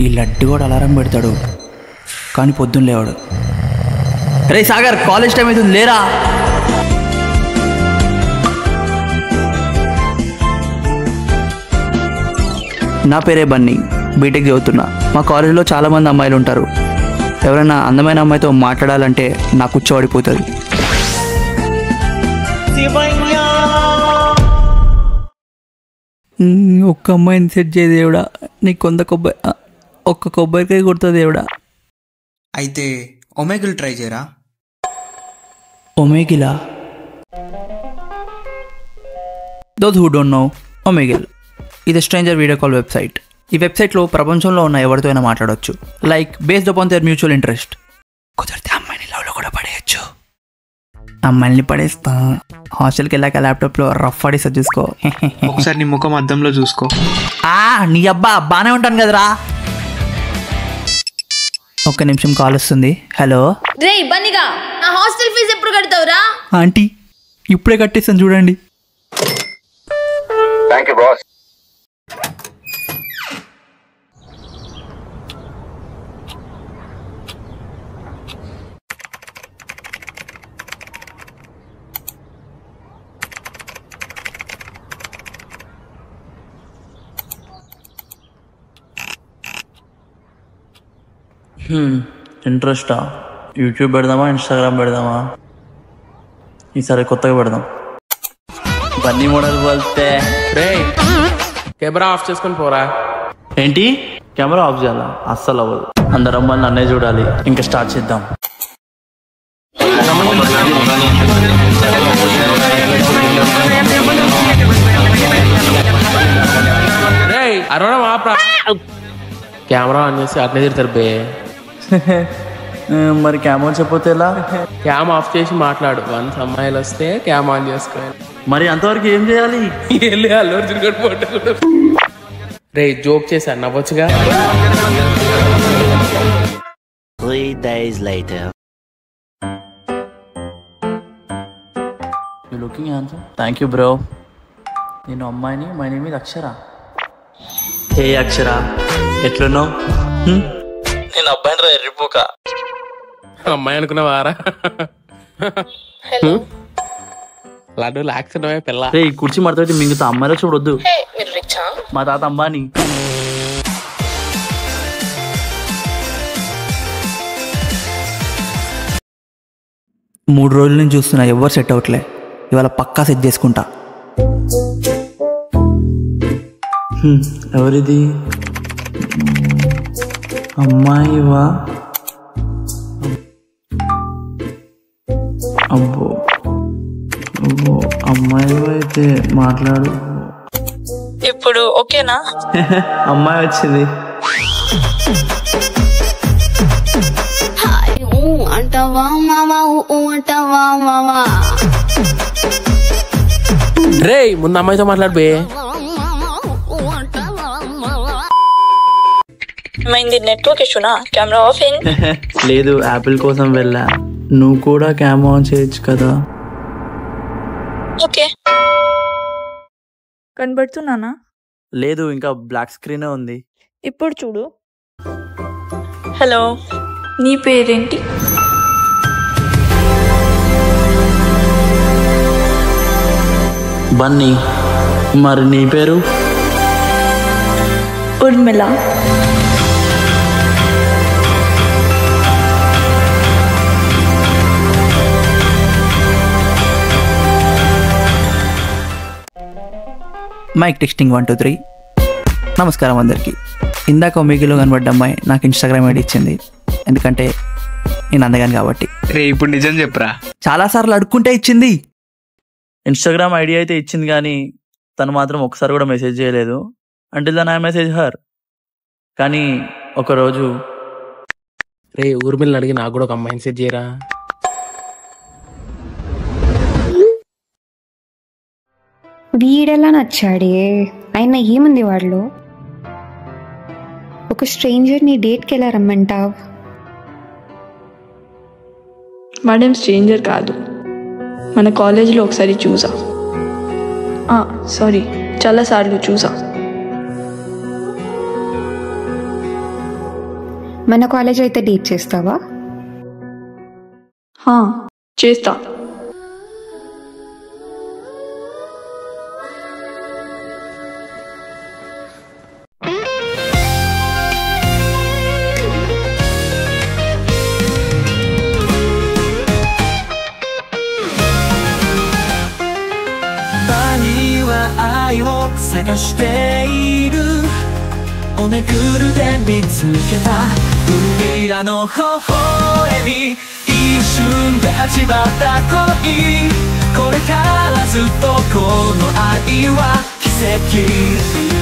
ఈ లడ్డు కూడా అలారం పెడతాడు కానీ పొద్దున్న లేవాడు. రే సాగర్, కాలేజ్ టైం అవుతుంది లేరా. నా పేరే బన్నీ, బీటెక్ చదువుతున్నా. మా కాలేజీలో చాలామంది అమ్మాయిలు ఉంటారు. ఎవరైనా అందమైన అమ్మాయితో మాట్లాడాలంటే నాకు కూర్చోబడిపోతుంది. ఒక్క అమ్మాయిని సెట్ చేయ దేవుడా, నీకు ఒక్క కొబ్బరికాయ కొడుతుంది దేవుడా. అయితే ఒమేగిల్ ట్రై చేయరా. ఒమేగిలా? దోస్ హూ డోంట్ నో, ఒమేగిల్ ఇది స్ట్రేంజర్ వీడియో కాల్ వెబ్సైట్. ఈ వెబ్సైట్లో ప్రపంచంలో ఉన్న ఎవరితో అయినా మాట్లాడవచ్చు. Like based upon there mutual interest. కుదిరితే అమ్మాయిని లవ్లో కూడా పడేయచ్చు. అమ్మాయిని పడేస్తా. హాస్టల్కి వెళ్ళాక ల్యాప్టాప్లో రఫ్ ఆడిస్తా చూసుకో. ఒకసారి నీ ముఖం అద్దంలో చూసుకో. నీ అబ్బా బాగానే ఉంటాను కదరా. ఒక్క నిమిషం కాల్ వస్తుంది. హలో రే బన్నిగా, నా హాస్టల్ ఫీజు ఎప్పుడు కడతావురా? ఆంటీ ఇప్పుడే కట్టేస్తాను చూడండి. Thank you boss. ఇంట్రెస్టా? యూట్యూబ్ పెడదామా, ఇన్స్టాగ్రామ్ పెడదామా? ఈసారి కొత్తగా పెడదాం. బన్నీ మోడల్ బోల్తే. రే కెమెరా ఆఫ్ చేసుకొని పోరా. ఏంటి కెమెరా ఆఫ్ చేయాలా? అస్సలు అవ్వదు. అందరం అమ్మాయిని నన్నే చూడాలి. ఇంకా స్టార్ట్ చేద్దాం. రే అరవడం ఆపరా. కెమెరా ఆన్ చేసి అట్నే తిడతారు బే. మరి క్యామ్ ఆన్ చెప్పితే ఎలా? క్యామ్ ఆఫ్ చేసి మాట్లాడు. వన్స్ అమ్మాయిలు వస్తే క్యామ్ ఆన్ చేసుకోవాలి. మరి అంతవరకు ఏం చేయాలి? వెళ్ళి అల్లు అర్జున్ గారి ఫోటో కూడా. రే జోక్ చేశాను, నవ్వొచ్చుగా. 3 days later. You looking handsome. Thank you bro. నేను అమ్మాయిని. మై నేమ్ ఇస్ అక్షర. హే అక్షర, ఎట్లున్నావు? నేను అబ్బాయిని రా ఎర్రిపోక. అమ్మాయి అనుకున్నావారా? లడ్డు లాక్సడమే పిల్ల. రే కుర్చీ మడత మిగతా అమ్మాయిలో చూడొద్దు. మా తాత అంబానీ. 3 రోజుల నుంచి చూస్తున్నా, ఎవరు సెట్ అవట్లే. ఇవాళ పక్కా సెట్ చేసుకుంటా. ఎవరిది? అమ్మాయివా? అబ్బో అబ్బో, అమ్మాయివా అయితే మాట్లాడు. ఇప్పుడు ఓకేనా? అమ్మాయి వచ్చింది. రే ముందు అమ్మాయితో మాట్లాడు బే. ఏమైంది? నెట్వర్క్ ఇష్యూనా? Camera off in? లేదు, యాపిల్ కోసం వెళ్ళా. నువ్వు కూడా క్యామ్ ఆన్ చేయొచ్చు కదా. ఓకే. కనబడుతున్నానా? లేదు, ఇంకా బ్లాక్ స్క్రీనే ఉంది. ఇప్పుడు చూడు. హలో, నీ పేరేంటి? బన్నీ. మరి నీ పేరు? ఉర్మిళ. Mic testing 1 2 3. నమస్కారం అందరికీ. ఇందాక ఒమేగిలో కనబడ్డ అమ్మాయి నాకు ఇన్స్టాగ్రామ్ ఐడి ఇచ్చింది. ఎందుకంటే నేను అందగాను కాబట్టి. రే ఇప్పుడు నిజం చెప్పరా. చాలాసార్లు అడుక్కుంటే ఇచ్చింది. ఇన్స్టాగ్రామ్ ఐడి అయితే ఇచ్చింది కానీ తను మాత్రం ఒకసారి కూడా మెసేజ్ చేయలేదు. Until then I message her. కానీ ఒకరోజు రే ఊర్మిల్ని అడిగి నాకు కూడా ఒక అమ్మాయిని సెట్ చేయరా. వీడెలా నచ్చాడే? అయినా ఏముంది వాళ్ళు? ఒక స్ట్రేంజర్ని డేట్కి ఎలా రమ్మంటావు? వాడేం స్ట్రేంజర్ కాదు, మన కాలేజీలో ఒకసారి చూసా. సారీ, చాలాసార్లు చూసా. మన కాలేజ్ అయితే డేట్ చేస్తావా? చేస్తా.愛を探しているおめぐるで見つけた海らの微笑み一瞬で始まった恋これからずっとこの愛は奇跡